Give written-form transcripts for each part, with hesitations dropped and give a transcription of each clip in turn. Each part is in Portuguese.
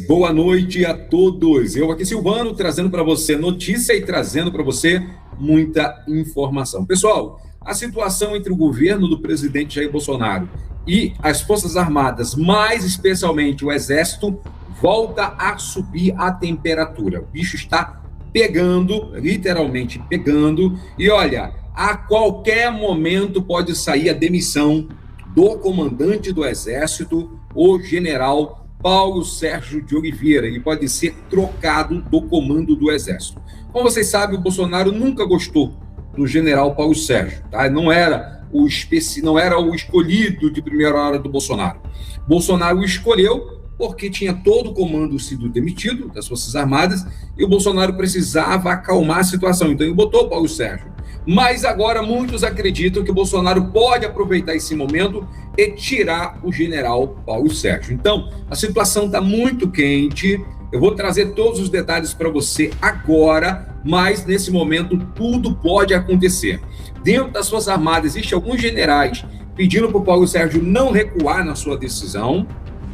Boa noite a todos. Eu aqui, Silvano, trazendo para você notícia e trazendo para você muita informação. Pessoal, a situação entre o governo do presidente Jair Bolsonaro e as Forças Armadas, mais especialmente o Exército, volta a subir a temperatura. O bicho está pegando, literalmente pegando, e olha, a qualquer momento pode sair a demissão do comandante do Exército, o general Paulo Sérgio de Oliveira. Ele pode ser trocado do comando do Exército. Como vocês sabem, o Bolsonaro nunca gostou do general Paulo Sérgio, tá? Não era o escolhido de primeira hora do Bolsonaro. Bolsonaro o escolheu porque tinha todo o comando sido demitido das Forças Armadas e o Bolsonaro precisava acalmar a situação. Então ele botou o Paulo Sérgio. Mas agora muitos acreditam que o Bolsonaro pode aproveitar esse momento e tirar o general Paulo Sérgio. Então, a situação está muito quente. Eu vou trazer todos os detalhes para você agora, mas nesse momento tudo pode acontecer. Dentro das Forças Armadas, existem alguns generais pedindo para o Paulo Sérgio não recuar na sua decisão,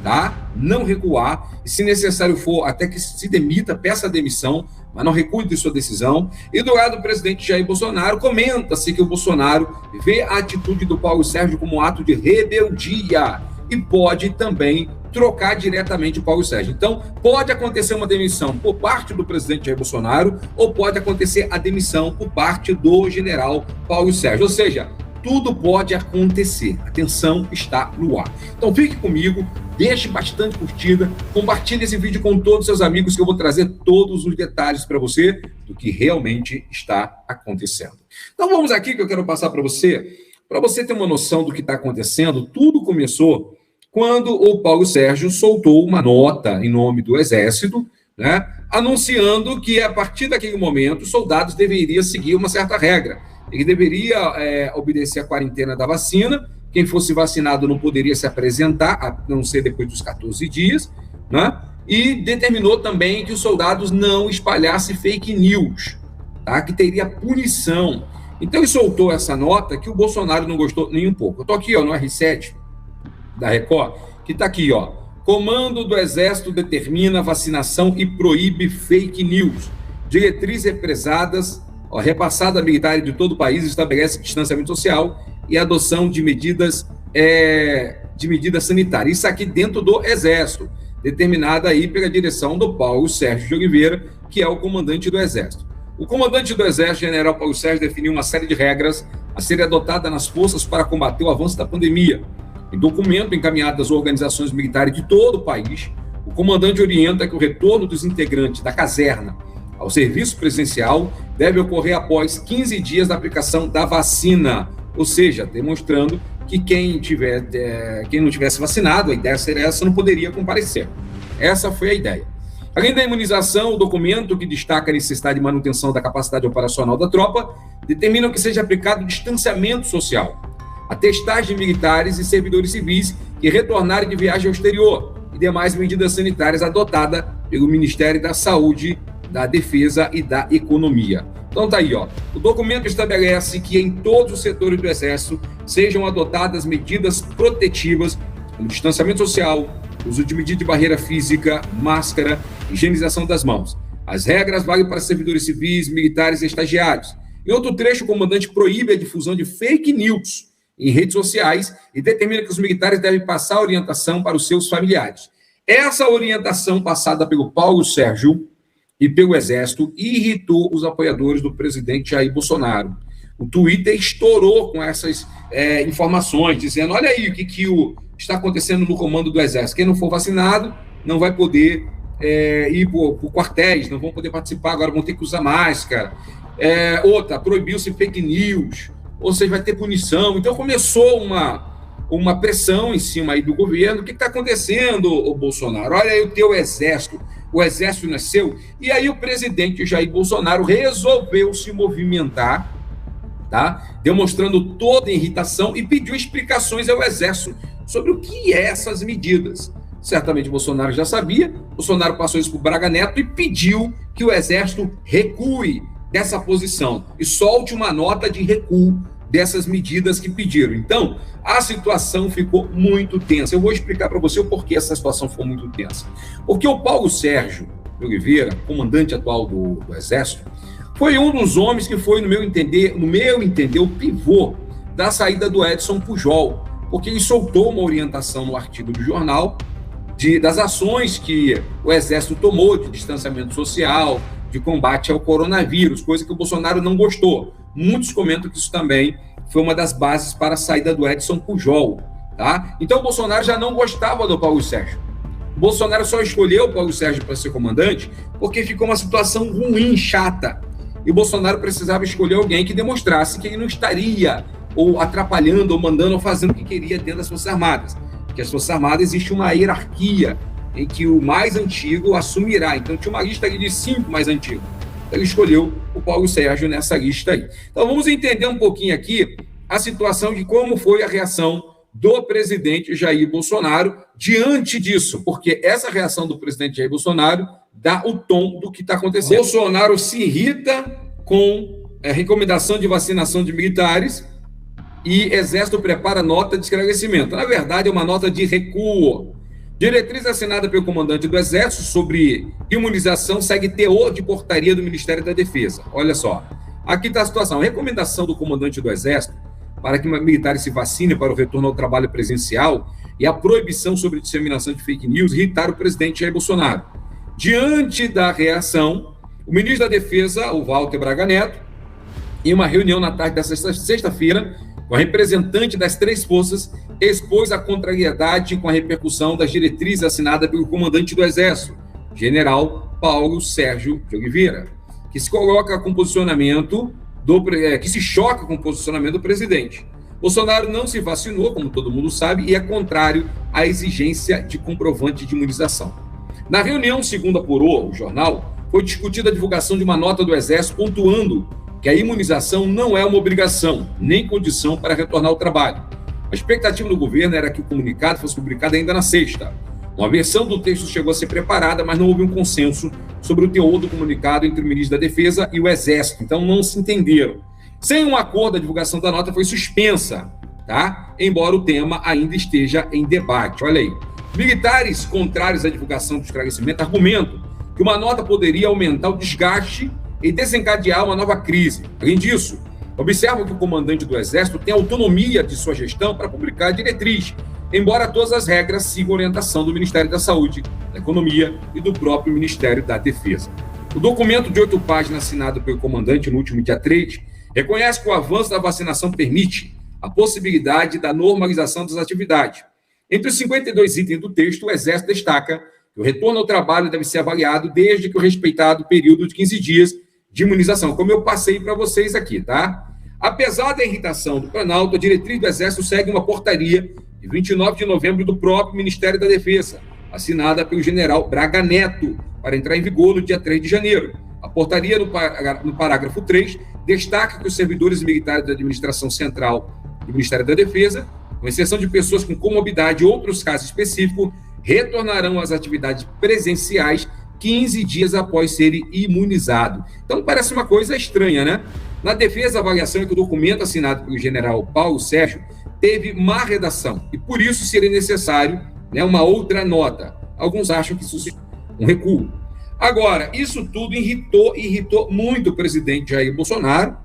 tá? Não recuar, e se necessário for, até que se demita, peça a demissão, mas não recue de sua decisão. E do lado do presidente Jair Bolsonaro, comenta-se que o Bolsonaro vê a atitude do Paulo Sérgio como um ato de rebeldia e pode também trocar diretamente o Paulo Sérgio. Então, pode acontecer uma demissão por parte do presidente Jair Bolsonaro ou pode acontecer a demissão por parte do general Paulo Sérgio. Ou seja, tudo pode acontecer. A tensão está no ar. Então fique comigo, deixe bastante curtida, compartilhe esse vídeo com todos os seus amigos que eu vou trazer todos os detalhes para você do que realmente está acontecendo. Então vamos aqui que eu quero passar para você ter uma noção do que está acontecendo. Tudo começou quando o Paulo Sérgio soltou uma nota em nome do Exército, né, anunciando que a partir daquele momento os soldados deveriam seguir uma certa regra. Ele deveria obedecer a quarentena da vacina, quem fosse vacinado não poderia se apresentar, a não ser depois dos 14 dias, né? E determinou também que os soldados não espalhassem fake news, tá? Que teria punição. Então ele soltou essa nota que o Bolsonaro não gostou nem um pouco. Eu estou aqui no R7 da Record, que está aqui, Comando do Exército determina vacinação e proíbe fake news. Diretrizes represadas repassada a militares de todo o país estabelece distanciamento social e adoção de medidas sanitárias. Isso aqui dentro do Exército, determinada aí pela direção do Paulo Sérgio de Oliveira, que é o comandante do Exército. O comandante do Exército, general Paulo Sérgio, definiu uma série de regras a serem adotadas nas forças para combater o avanço da pandemia. Em documento encaminhado às organizações militares de todo o país, o comandante orienta que o retorno dos integrantes da caserna ao serviço presencial deve ocorrer após 15 dias da aplicação da vacina, ou seja, demonstrando que quem não tivesse vacinado, a ideia seria essa, não poderia comparecer. Essa foi a ideia. Além da imunização, o documento que destaca a necessidade de manutenção da capacidade operacional da tropa determina que seja aplicado distanciamento social, a testagem de militares e servidores civis que retornarem de viagem ao exterior e demais medidas sanitárias adotadas pelo Ministério da Saúde, da Defesa e da Economia. Então tá aí, o documento estabelece que em todos os setores do Exército sejam adotadas medidas protetivas, como distanciamento social, uso de medida de barreira física, máscara, higienização das mãos. As regras valem para servidores civis, militares e estagiários. Em outro trecho, o comandante proíbe a difusão de fake news em redes sociais e determina que os militares devem passar a orientação para os seus familiares. Essa orientação passada pelo Paulo Sérgio e pelo Exército irritou os apoiadores do presidente Jair Bolsonaro. O Twitter estourou com essas informações, dizendo, olha aí o que está acontecendo no comando do Exército. Quem não for vacinado não vai poder ir por quartéis, não vão poder participar, agora vão ter que usar máscara. Outra, proibiu-se fake news, ou seja, vai ter punição. Então começou uma pressão em cima aí do governo. O que está acontecendo, ô Bolsonaro? Olha aí o teu Exército. O Exército nasceu, e aí o presidente Jair Bolsonaro resolveu se movimentar, tá? Demonstrando toda a irritação e pediu explicações ao Exército sobre o que é essas medidas. Certamente Bolsonaro já sabia, Bolsonaro passou isso para o Braga Neto e pediu que o Exército recue dessa posição e solte uma nota de recuo dessas medidas que pediram. Então, a situação ficou muito tensa. Eu vou explicar para você o porquê essa situação foi muito tensa. Porque o Paulo Sérgio de Oliveira, comandante atual do Exército, foi um dos homens que foi, no meu entender, o pivô da saída do Edson Pujol, porque ele soltou uma orientação no artigo do jornal das ações que o Exército tomou de distanciamento social, de combate ao coronavírus, coisa que o Bolsonaro não gostou. Muitos comentam que isso também foi uma das bases para a saída do Edson Pujol, tá? Então o Bolsonaro já não gostava do Paulo Sérgio. O Bolsonaro só escolheu o Paulo Sérgio para ser comandante porque ficou uma situação ruim, chata. E o Bolsonaro precisava escolher alguém que demonstrasse que ele não estaria ou atrapalhando, ou mandando, ou fazendo o que queria dentro das Forças Armadas. Porque as Forças Armadas existe uma hierarquia em que o mais antigo assumirá. Então tinha uma lista de 5 mais antigos. Então ele escolheu o Paulo Sérgio nessa lista aí. Então vamos entender um pouquinho aqui a situação de como foi a reação do presidente Jair Bolsonaro diante disso, porque essa reação do presidente Jair Bolsonaro dá o tom do que está acontecendo. Bolsonaro se irrita com a recomendação de vacinação de militares e Exército prepara nota de esclarecimento. Na verdade, é uma nota de recuo. Diretriz assinada pelo comandante do Exército sobre imunização segue teor de portaria do Ministério da Defesa. Olha só, aqui está a situação. A recomendação do comandante do Exército para que militares se vacinem para o retorno ao trabalho presencial e a proibição sobre disseminação de fake news irritaram o presidente Jair Bolsonaro. Diante da reação, o ministro da Defesa, o Walter Braga Neto, em uma reunião na tarde desta sexta-feira, com a representante das 3 forças, expôs a contrariedade com a repercussão das diretrizes assinadas pelo comandante do Exército, general Paulo Sérgio de Oliveira, que se choca com o posicionamento do presidente. Bolsonaro não se vacinou, como todo mundo sabe, e é contrário à exigência de comprovante de imunização. Na reunião, segundo apurou o jornal, foi discutida a divulgação de uma nota do Exército pontuando que a imunização não é uma obrigação, nem condição para retornar ao trabalho. A expectativa do governo era que o comunicado fosse publicado ainda na sexta. Uma versão do texto chegou a ser preparada, mas não houve um consenso sobre o teor do comunicado entre o ministro da Defesa e o Exército, então não se entenderam. Sem um acordo, a divulgação da nota foi suspensa, tá? Embora o tema ainda esteja em debate. Olha aí. Militares contrários à divulgação do esclarecimento argumentam que uma nota poderia aumentar o desgaste e desencadear uma nova crise. Além disso, observam que o comandante do Exército tem autonomia de sua gestão para publicar a diretriz, embora todas as regras sigam a orientação do Ministério da Saúde, da Economia e do próprio Ministério da Defesa. O documento de 8 páginas assinado pelo comandante no último dia 3 reconhece que o avanço da vacinação permite a possibilidade da normalização das atividades. Entre os 52 itens do texto, o Exército destaca que o retorno ao trabalho deve ser avaliado desde que o respeitado período de 15 dias de imunização, como eu passei para vocês aqui, tá? Apesar da irritação do Planalto, a diretriz do Exército segue uma portaria de 29 de novembro do próprio Ministério da Defesa, assinada pelo general Braga Neto, para entrar em vigor no dia 3 de janeiro. A portaria, no parágrafo 3, destaca que os servidores militares da Administração Central do Ministério da Defesa, com exceção de pessoas com comorbidade e outros casos específicos, retornarão às atividades presenciais 15 dias após serem imunizados. Então, parece uma coisa estranha, né? Na Defesa, a avaliação é que o documento assinado pelo general Paulo Sérgio teve má redação e, por isso, seria necessário, né, uma outra nota. Alguns acham que isso é um recuo. Agora, isso tudo irritou muito o presidente Jair Bolsonaro.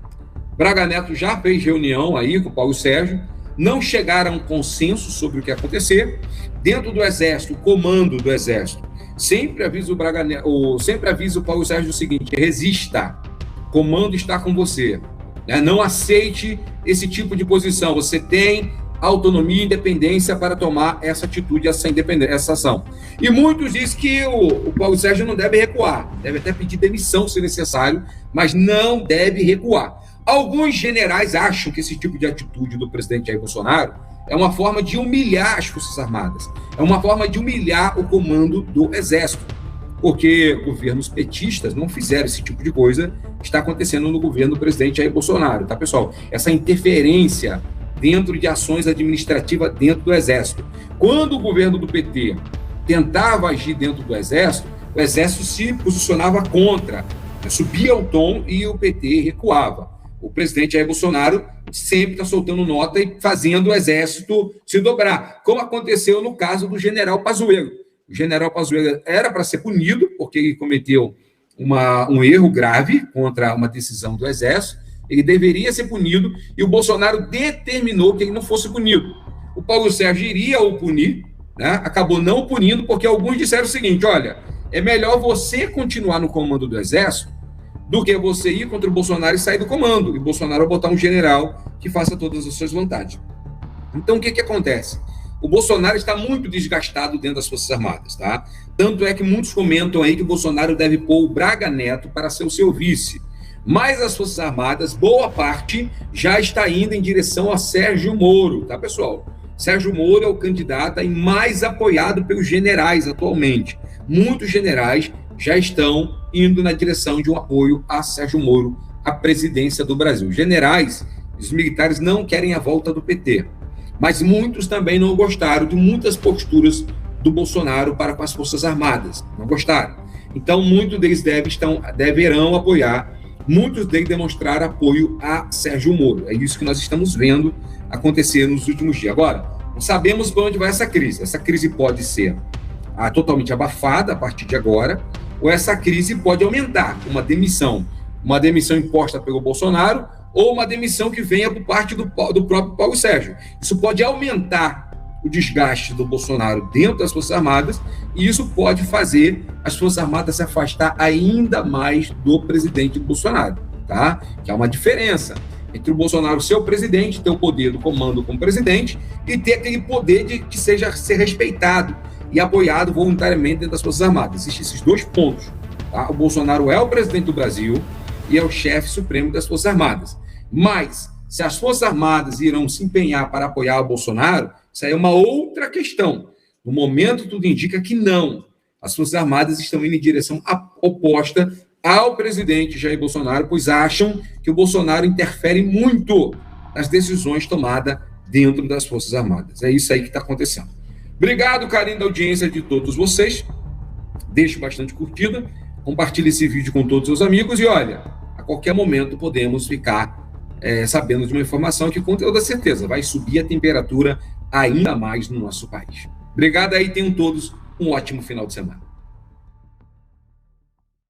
Braga Neto já fez reunião aí com o Paulo Sérgio, não chegaram a um consenso sobre o que ia acontecer. Dentro do Exército, o comando do Exército sempre avisa o Paulo Sérgio o seguinte: resista, o comando está com você, né? Não aceite esse tipo de posição, você tem autonomia e independência para tomar essa atitude, essa ação. E muitos dizem que o Paulo Sérgio não deve recuar, deve até pedir demissão se necessário, mas não deve recuar. Alguns generais acham que esse tipo de atitude do presidente Jair Bolsonaro é uma forma de humilhar as Forças Armadas, é uma forma de humilhar o comando do Exército, porque governos petistas não fizeram esse tipo de coisa que está acontecendo no governo do presidente Jair Bolsonaro, tá, pessoal? Essa interferência dentro de ações administrativas dentro do Exército. Quando o governo do PT tentava agir dentro do Exército, o Exército se posicionava contra, subia o tom e o PT recuava. O presidente Jair Bolsonaro sempre está soltando nota e fazendo o exército se dobrar, como aconteceu no caso do general Pazuello. O general Pazuello era para ser punido, porque ele cometeu um erro grave contra uma decisão do exército, ele deveria ser punido, e o Bolsonaro determinou que ele não fosse punido. O Paulo Sérgio iria o punir, né? Acabou não punindo, porque alguns disseram o seguinte: olha, é melhor você continuar no comando do exército do que você ir contra o Bolsonaro e sair do comando, e o Bolsonaro botar um general que faça todas as suas vontades. Então, o que acontece? O Bolsonaro está muito desgastado dentro das Forças Armadas, tá? Tanto é que muitos comentam aí que o Bolsonaro deve pôr o Braga Neto para ser o seu vice. Mas as Forças Armadas, boa parte, já está indo em direção a Sérgio Moro, tá, pessoal? Sérgio Moro é o candidato aí mais apoiado pelos generais atualmente. Muitos generais já estão indo na direção de um apoio a Sérgio Moro, à presidência do Brasil. Generais, os militares não querem a volta do PT, mas muitos também não gostaram de muitas posturas do Bolsonaro para com as Forças Armadas. Não gostaram. Então, muitos deles deverão apoiar, muitos deles demonstrar apoio a Sérgio Moro. É isso que nós estamos vendo acontecer nos últimos dias. Agora, não sabemos para onde vai essa crise. Essa crise pode ser totalmente abafada a partir de agora, ou essa crise pode aumentar, uma demissão imposta pelo Bolsonaro, ou uma demissão que venha por parte do próprio Paulo Sérgio. Isso pode aumentar o desgaste do Bolsonaro dentro das Forças Armadas, e isso pode fazer as Forças Armadas se afastar ainda mais do presidente Bolsonaro, tá? Que há uma diferença entre o Bolsonaro ser o presidente, ter o poder do comando como presidente, e ter aquele poder de ser respeitado e apoiado voluntariamente dentro das Forças Armadas. Existem esses dois pontos, tá? O Bolsonaro é o presidente do Brasil e é o chefe supremo das Forças Armadas. Mas, se as Forças Armadas irão se empenhar para apoiar o Bolsonaro, isso aí é uma outra questão. No momento, tudo indica que não. As Forças Armadas estão indo em direção oposta ao presidente Jair Bolsonaro, pois acham que o Bolsonaro interfere muito nas decisões tomadas dentro das Forças Armadas. É isso aí que está acontecendo. Obrigado, carinho da audiência de todos vocês. Deixe bastante curtida, compartilhe esse vídeo com todos os seus amigos e olha, a qualquer momento podemos ficar sabendo de uma informação que, com toda certeza, vai subir a temperatura ainda mais no nosso país. Obrigado aí, tenham todos um ótimo final de semana.